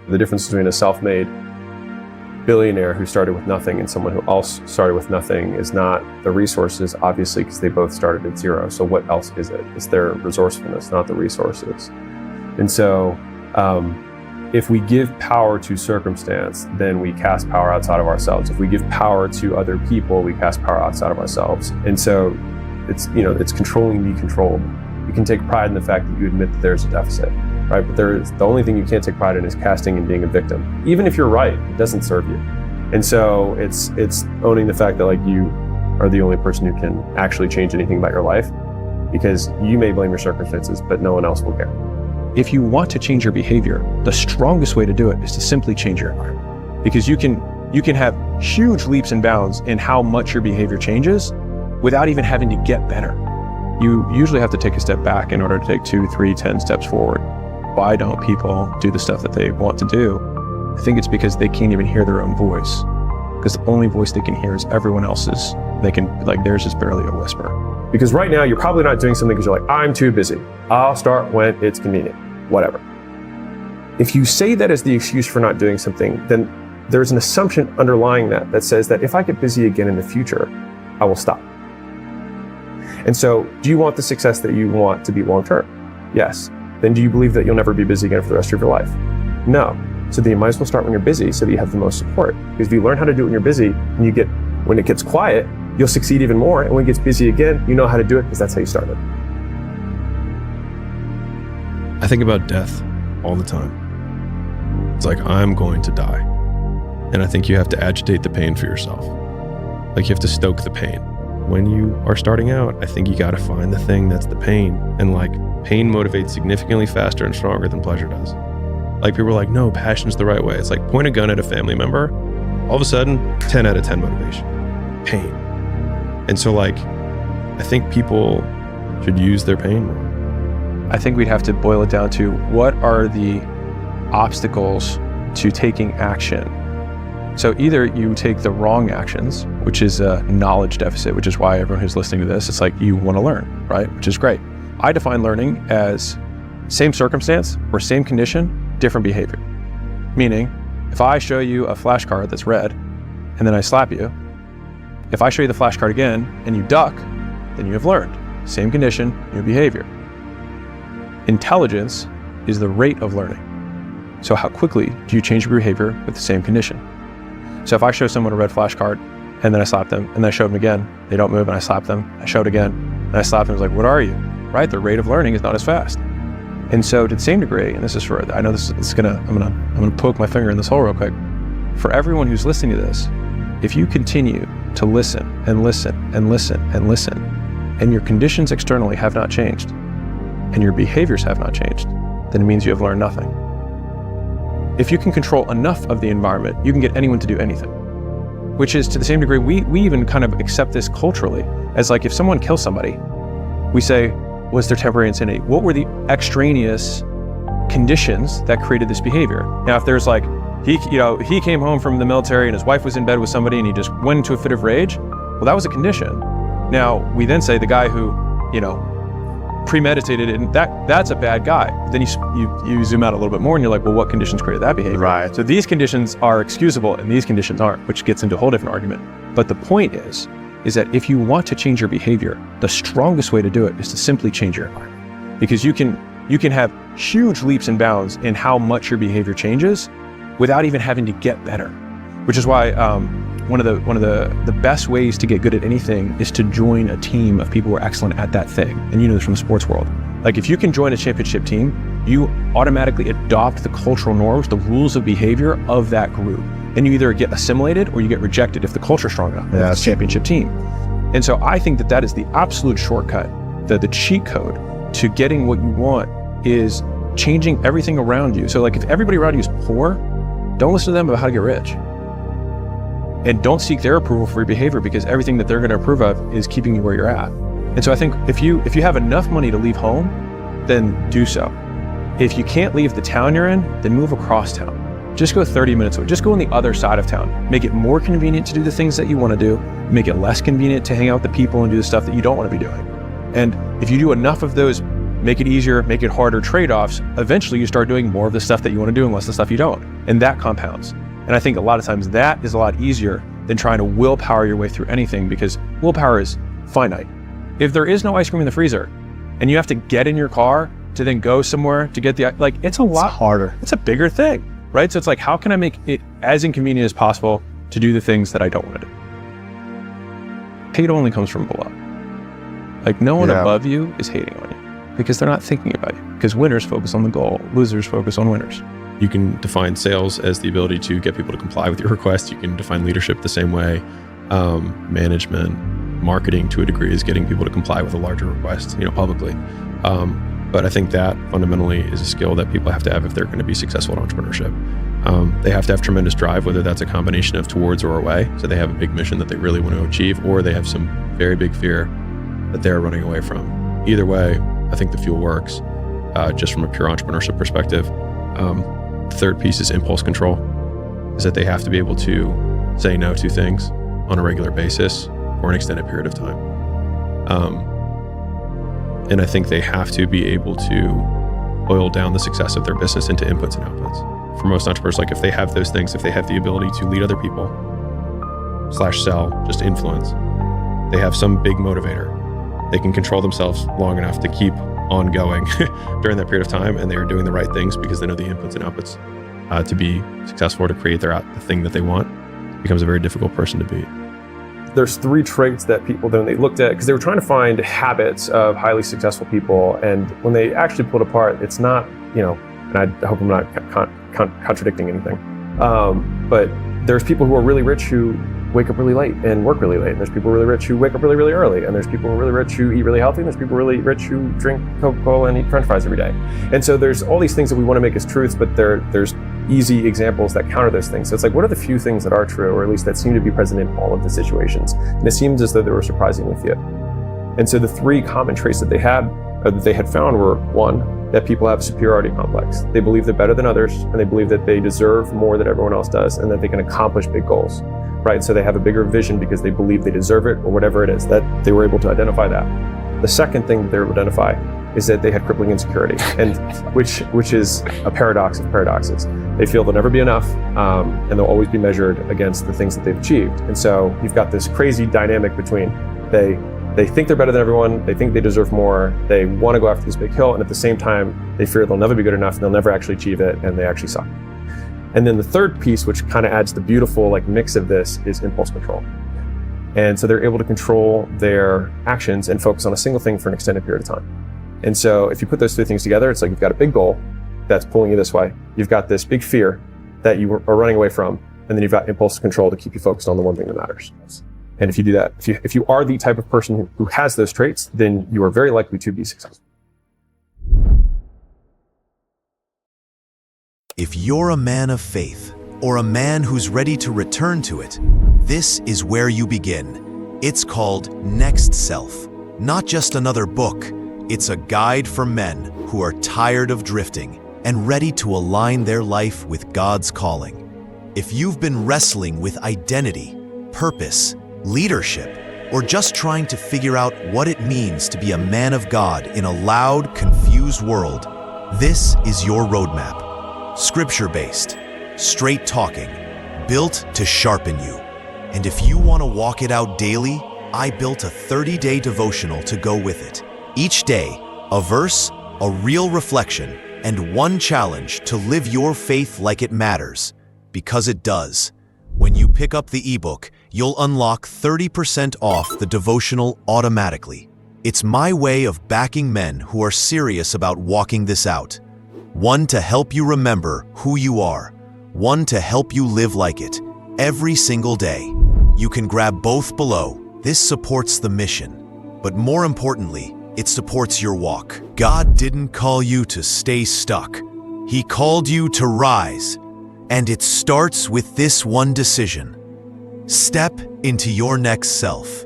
The difference between a self-made billionaire who started with nothing and someone who else started with nothing is not the resources, obviously, because they both started at zero. So what else is it? It's their resourcefulness, not the resources. And so if we give power to circumstance, then we cast power outside of ourselves. If we give power to other people, we cast power outside of ourselves. And so it's controlling the controlled. You can take pride in the fact that you admit that there's a deficit, right? But the only thing you can't take pride in is casting and being a victim. Even if you're right, it doesn't serve you. And so it's owning the fact that like you are the only person who can actually change anything about your life, because you may blame your circumstances, but no one else will care. If you want to change your behavior, the strongest way to do it is to simply change your environment. Because you can have huge leaps and bounds in how much your behavior changes without even having to get better. You usually have to take a step back in order to take 2, 3, 10 steps forward. Why don't people do the stuff that they want to do? I think it's because they can't even hear their own voice. Because the only voice they can hear is everyone else's. Theirs is barely a whisper. Because right now you're probably not doing something because you're like, I'm too busy. I'll start when it's convenient, whatever. If you say that as the excuse for not doing something, then there's an assumption underlying that says that if I get busy again in the future, I will stop. And so, do you want the success that you want to be long-term? Yes. Then do you believe that you'll never be busy again for the rest of your life? No. So then you might as well start when you're busy so that you have the most support. Because if you learn how to do it when you're busy, and when it gets quiet, you'll succeed even more. And when it gets busy again, you know how to do it because that's how you started. I think about death all the time. It's like, I'm going to die. And I think you have to agitate the pain for yourself. Like, you have to stoke the pain. When you are starting out, I think you got to find the thing that's the pain. And like, pain motivates significantly faster and stronger than pleasure does. Like, people are like, no, passion's the right way. It's like, point a gun at a family member, all of a sudden, 10 out of 10 motivation, pain. And so like, I think people should use their pain more. I think we'd have to boil it down to what are the obstacles to taking action. So either you take the wrong actions, which is a knowledge deficit, which is why everyone who's listening to this, it's like you want to learn, right? Which is great. I define learning as same circumstance or same condition, different behavior. Meaning, if I show you a flashcard that's red and then I slap you, if I show you the flashcard again and you duck, then you have learned. Same condition, new behavior. Intelligence is the rate of learning. So how quickly do you change your behavior with the same condition? So if I show someone a red flashcard and then I slap them and then I show them again, they don't move and I slap them, I show it again and I slap them, it's like, what are you? Right? The rate of learning is not as fast. And so to the same degree, and this is for, I know this is I'm gonna poke my finger in this hole real quick. For everyone who's listening to this, if you continue to listen and listen and listen and listen, and your conditions externally have not changed, and your behaviors have not changed, then it means you have learned nothing. If you can control enough of the environment, you can get anyone to do anything. Which is, to the same degree, we even kind of accept this culturally as like, if someone kills somebody, we say, was there temporary insanity? What were the extraneous conditions that created this behavior? Now, if there's like, he came home from the military and his wife was in bed with somebody and he just went into a fit of rage, well, that was a condition. Now, we then say the guy who, premeditated it, and that's a bad guy. Then you zoom out a little bit more and you're like, well, what conditions created that behavior? Right. So these conditions are excusable and these conditions aren't, which gets into a whole different argument. But the point is that if you want to change your behavior, the strongest way to do it is to simply change your environment. Because you can have huge leaps and bounds in how much your behavior changes without even having to get better. Which is why one of the best ways to get good at anything is to join a team of people who are excellent at that thing. And you know this from the sports world. Like, if you can join a championship team, you automatically adopt the cultural norms, the rules of behavior of that group. And you either get assimilated or you get rejected if the culture's strong enough. That's a championship team. And so I think that is the absolute shortcut, the cheat code to getting what you want is changing everything around you. So like, if everybody around you is poor, don't listen to them about how to get rich. And don't seek their approval for your behavior, because everything that they're going to approve of is keeping you where you're at. And so I think if you have enough money to leave home, then do so. If you can't leave the town you're in, then move across town. Just go 30 minutes away. Just go on the other side of town. Make it more convenient to do the things that you want to do. Make it less convenient to hang out with the people and do the stuff that you don't want to be doing. And if you do enough of those make it easier, make it harder trade-offs, eventually you start doing more of the stuff that you want to do and less the stuff you don't. And that compounds. And I think a lot of times that is a lot easier than trying to willpower your way through anything, because willpower is finite. If there is no ice cream in the freezer and you have to get in your car to then go somewhere to get the, like, it's a lot harder. It's a bigger thing, right? So it's like, how can I make it as inconvenient as possible to do the things that I don't want to do? Hate only comes from below. Like, no one above you is hating on you because they're not thinking about you, because winners focus on the goal, losers focus on winners. You can define sales as the ability to get people to comply with your request. You can define leadership the same way. Management, marketing to a degree is getting people to comply with a larger request, publicly. But I think that fundamentally is a skill that people have to have if they're going to be successful in entrepreneurship. They have to have tremendous drive, whether that's a combination of towards or away. So they have a big mission that they really want to achieve, or they have some very big fear that they're running away from. Either way, I think the fuel works, just from a pure entrepreneurship perspective. The third piece is impulse control, is that they have to be able to say no to things on a regular basis for an extended period of time. And I think they have to be able to boil down the success of their business into inputs and outputs. For most entrepreneurs, like if they have those things, if they have the ability to lead other people, /sell, just influence, they have some big motivator. They can control themselves long enough to keep on going during that period of time, and they are doing the right things because they know the inputs and outputs to be successful, to create the thing that they want. It becomes a very difficult person to beat. There's 3 traits that people, when they looked at, because they were trying to find habits of highly successful people, and when they actually pulled apart, it's not, and I hope I'm not contradicting anything, but there's people who are really rich who wake up really late and work really late, and there's people really rich who wake up really, really early, and there's people really rich who eat really healthy, and there's people really rich who drink Coca-Cola and eat French fries every day. And so there's all these things that we want to make as truths, but there's easy examples that counter those things. So it's like, what are the few things that are true, or at least that seem to be present in all of the situations? And it seems as though they were surprisingly few. And so the 3 common traits that they had found were: 1, that people have a superiority complex. They believe they're better than others, and they believe that they deserve more than everyone else does, and that they can accomplish big goals, right? So they have a bigger vision because they believe they deserve it, or whatever it is, that they were able to identify that. The second thing that they were able to identify is that they had crippling insecurity, and which is a paradox of paradoxes. They feel they'll never be enough, and they'll always be measured against the things that they've achieved. And so you've got this crazy dynamic between they think they're better than everyone, they think they deserve more, they want to go after this big hill, and at the same time, they fear they'll never be good enough, and they'll never actually achieve it, and they actually suck. And then the third piece, which kind of adds the beautiful mix of this, is impulse control. And so they're able to control their actions and focus on a single thing for an extended period of time. And so if you put those 3 things together, it's like you've got a big goal that's pulling you this way, you've got this big fear that you are running away from, and then you've got impulse control to keep you focused on the one thing that matters. And if you do that, if you are the type of person who has those traits, then you are very likely to be successful. If you're a man of faith, or a man who's ready to return to it, this is where you begin. It's called Next Self. Not just another book, it's a guide for men who are tired of drifting and ready to align their life with God's calling. If you've been wrestling with identity, purpose, leadership, or just trying to figure out what it means to be a man of God in a loud, confused world, this is your roadmap. Scripture-based, straight talking, built to sharpen you. And if you want to walk it out daily, I built a 30-day devotional to go with it. Each day, a verse, a real reflection, and one challenge to live your faith like it matters, because it does. When you pick up the ebook, you'll unlock 30% off the devotional automatically. It's my way of backing men who are serious about walking this out. One to help you remember who you are, one to help you live like it, every single day. You can grab both below. This supports the mission, but more importantly, it supports your walk. God didn't call you to stay stuck. He called you to rise. And it starts with this one decision. Step into your next self.